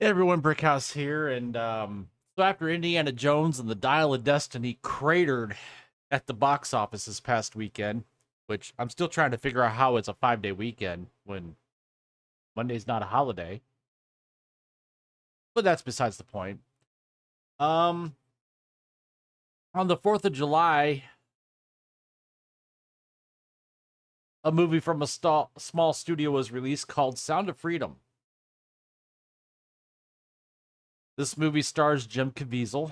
Hey everyone, Brickhouse here, and so after Indiana Jones and the Dial of Destiny cratered at the box office this past weekend, which I'm still trying to figure out how it's a 5-day weekend when Monday's not a holiday, but that's besides the point. Um, on the 4th of July, a movie from a small studio was released called Sound of Freedom. This movie stars Jim Caviezel,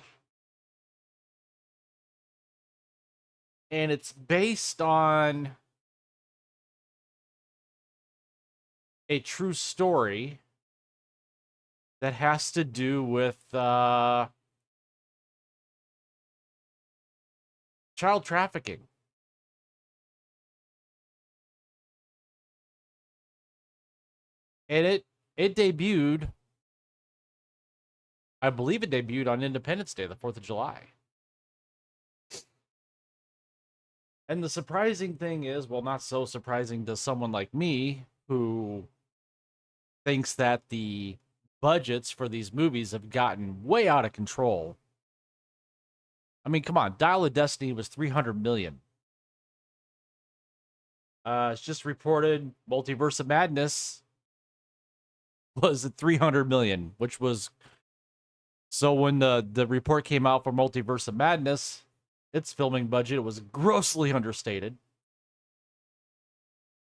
and it's based on a true story that has to do with child trafficking. And it debuted, I believe it debuted on Independence Day, the 4th of July. And the surprising thing is, well, not so surprising to someone like me who thinks that the budgets for these movies have gotten way out of control. I mean, come on, Dial of Destiny was 300 million. It's just reported Multiverse of Madness was at 300 million, which was so when the report came out for Multiverse of Madness, its filming budget was grossly understated.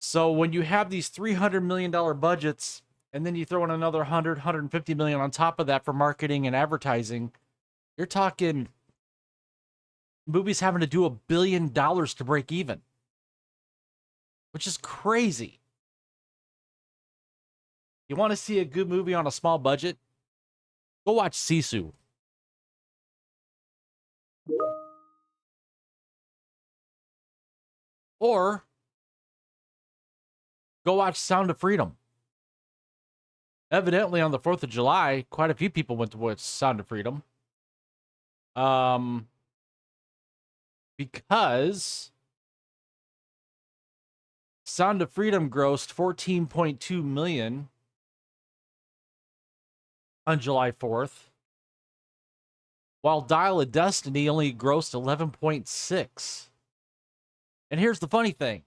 So when you have these $300 million budgets and then you throw in another 150 million on top of that for marketing and advertising, you're talking movies having to do $1 billion to break even, which is crazy. You want to see a good movie on a small budget? Go watch Sisu. Or go watch Sound of Freedom. Evidently, on the 4th of July, quite a few people went to watch Sound of Freedom. Because Sound of Freedom grossed 14.2 million on July 4th, while Dial of Destiny only grossed 11.6. And here's the funny thing.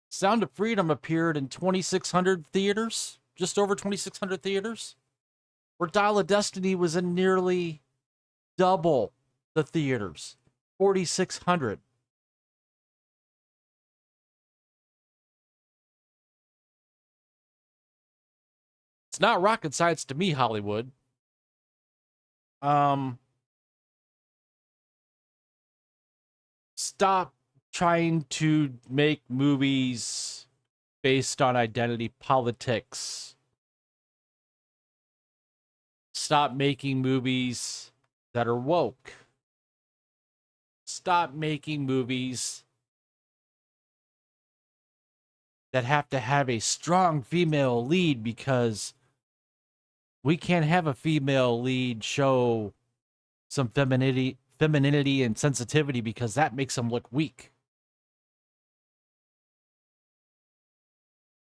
Sound of Freedom appeared in 2,600 theaters, just over 2,600 theaters, where Dial of Destiny was in nearly double the theaters, 4,600. It's not rocket science to me, Hollywood. Stop trying to make movies based on identity politics. Stop making movies that are woke. Stop making movies that have to have a strong female lead because we can't have a female lead show some femininity and sensitivity because that makes them look weak.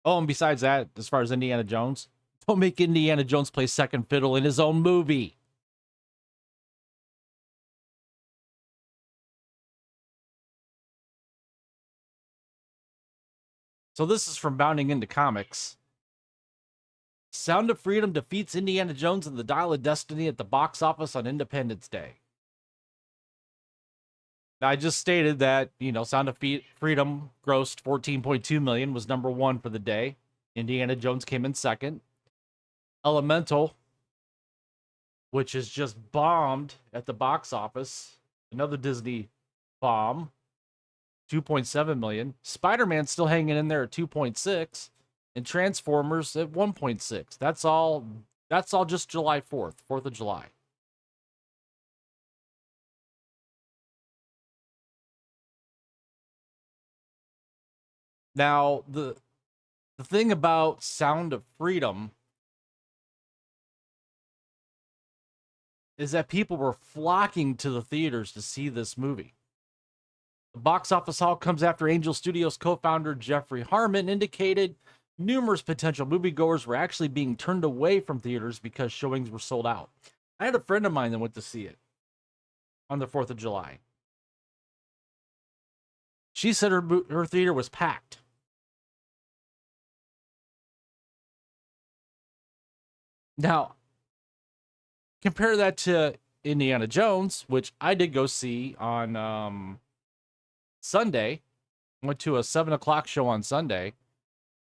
Oh, and besides that, as far as Indiana Jones, don't make Indiana Jones play second fiddle in his own movie. So this is from Bounding Into Comics. Sound of Freedom defeats Indiana Jones and the Dial of Destiny at the box office on Independence Day. Now, I just stated that, Sound of Freedom grossed 14.2 million, was number one for the day. Indiana Jones came in second. Elemental, which is just bombed at the box office, another Disney bomb, 2.7 million. Spider-Man still hanging in there at 2.6, and Transformers at 1.6. That's all just July 4th, 4th of July. Now, the thing about Sound of Freedom is that people were flocking to the theaters to see this movie. The box office haul comes after Angel Studios co-founder Jeffrey Harmon indicated Numerous potential moviegoers were actually being turned away from theaters because showings were sold out. I had a friend of mine that went to see it on the 4th of July. She said her theater was packed. Now, compare that to Indiana Jones, which I did go see on Sunday. Went to a 7 o'clock show on Sunday,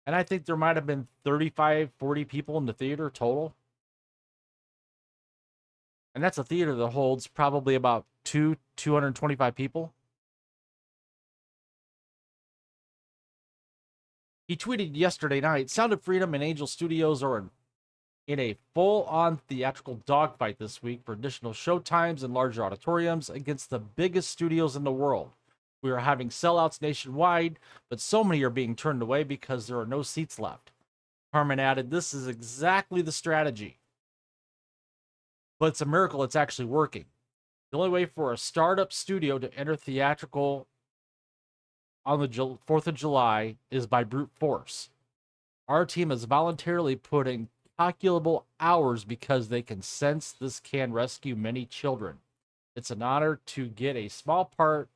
and I think there might have been 35, 40 people in the theater total. And that's a theater that holds probably about 225 people. He tweeted yesterday night, Sound of Freedom and Angel Studios are in a full-on theatrical dogfight this week for additional showtimes and larger auditoriums against the biggest studios in the world. We are having sellouts nationwide, but so many are being turned away because there are no seats left. Harmon added, this is exactly the strategy. But it's a miracle it's actually working. The only way for a startup studio to enter theatrical on the 4th of July is by brute force. Our team is voluntarily putting calculable hours because they can sense this can rescue many children. It's an honor to get a small part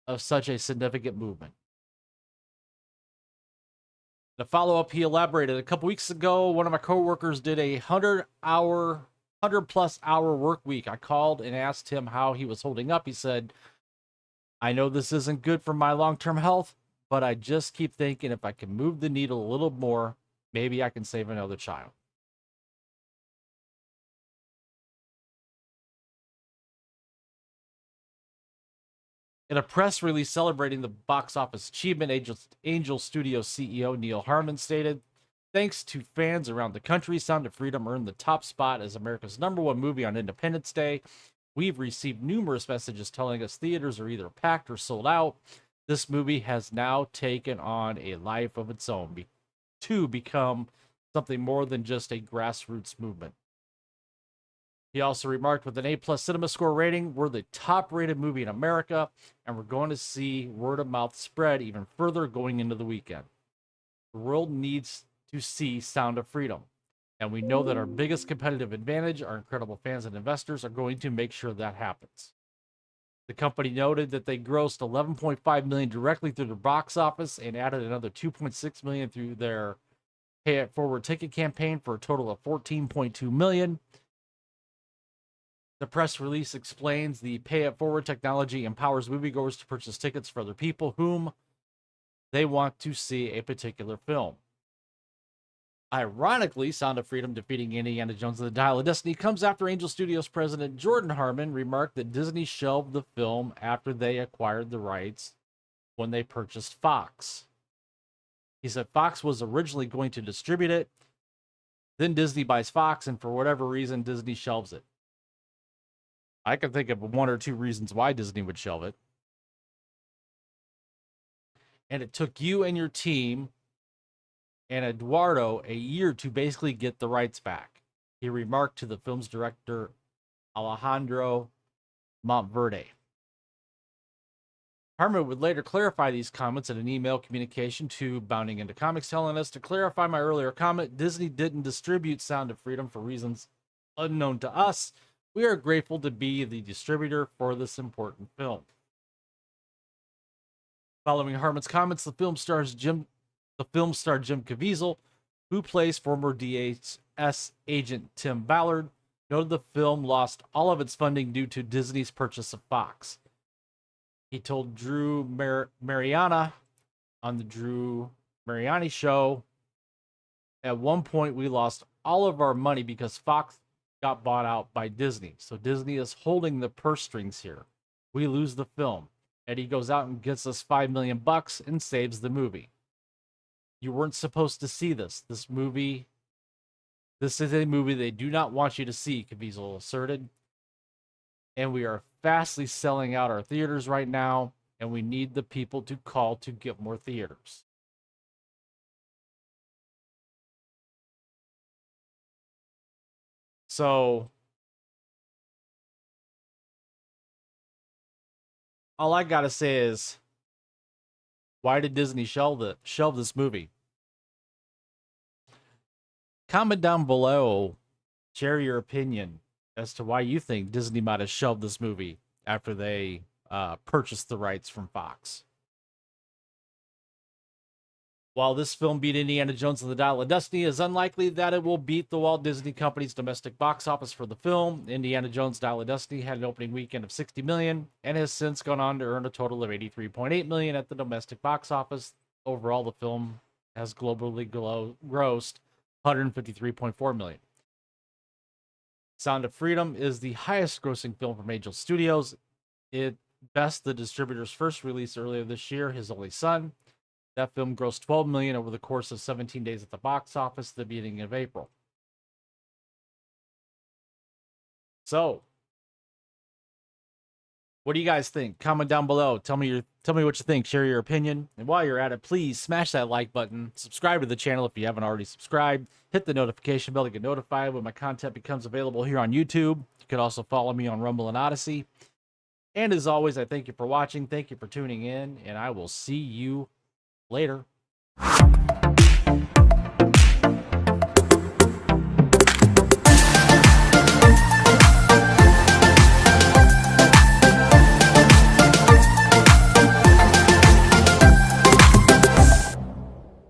of such a significant movement. The follow-up, he elaborated a couple weeks ago, one of my coworkers did a 100+ hour work week. I called and asked him how he was holding up. He said, I know this isn't good for my long-term health, but I just keep thinking if I can move the needle a little more, maybe I can save another child. In a press release celebrating the box office achievement, Angel Studio CEO Neil Harmon stated, thanks to fans around the country, Sound of Freedom earned the top spot as America's #1 movie on Independence Day. We've received numerous messages telling us theaters are either packed or sold out. This movie has now taken on a life of its own to become something more than just a grassroots movement. He also remarked, with an A+ cinema score rating, we're the top rated movie in America, and we're going to see word of mouth spread even further going into the weekend. The world needs to see Sound of Freedom, and we know that our biggest competitive advantage, our incredible fans and investors, are going to make sure that happens. The company noted that they grossed $11.5 million directly through their box office and added another $2.6 million through their pay it forward ticket campaign for a total of $14.2 million. The press release explains the pay it forward technology empowers moviegoers to purchase tickets for other people whom they want to see a particular film. Ironically, Sound of Freedom defeating Indiana Jones and the Dial of Destiny comes after Angel Studios president Jordan Harmon remarked that Disney shelved the film after they acquired the rights when they purchased Fox. He said Fox was originally going to distribute it, then Disney buys Fox, and for whatever reason, Disney shelves it. I can think of one or two reasons why Disney would shelve it. And it took you and your team and Eduardo a year to basically get the rights back, he remarked to the film's director, Alejandro Montverde. Harmon would later clarify these comments in an email communication to Bounding Into Comics, telling us, to clarify my earlier comment, Disney didn't distribute Sound of Freedom for reasons unknown to us. We are grateful to be the distributor for this important film. Following Harmon's comments, the film star Jim Caviezel, who plays former DHS agent Tim Ballard, noted the film lost all of its funding due to Disney's purchase of Fox. He told Drew Mariani on the Drew Mariani show, at one point we lost all of our money because Fox got bought out by Disney. So Disney is holding the purse strings here. We lose the film. Eddie goes out and gets us $5 million and saves the movie. You weren't supposed to see this. This is a movie they do not want you to see, Caviezel asserted. And we are fastly selling out our theaters right now, and we need the people to call to get more theaters. So all I gotta say is Why did Disney shelve this movie? Comment down below, share your opinion as to why you think Disney might have shelved this movie after they purchased the rights from Fox. While this film beat Indiana Jones and the Dial of Destiny, it is unlikely that it will beat the Walt Disney Company's domestic box office for the film. Indiana Jones Dial of Destiny had an opening weekend of $60 million and has since gone on to earn a total of $83.8 million at the domestic box office. Overall, the film has globally grossed $153.4 million. Sound of Freedom is the highest grossing film from Angel Studios. It best the distributor's first release earlier this year, His Only Son. That film grossed $12 million over the course of 17 days at the box office at the beginning of April. So, what do you guys think? Comment down below. Tell me what you think. Share your opinion. And while you're at it, please smash that like button. Subscribe to the channel if you haven't already subscribed. Hit the notification bell to get notified when my content becomes available here on YouTube. You can also follow me on Rumble and Odyssey. And as always, I thank you for watching. Thank you for tuning in, and I will see you later.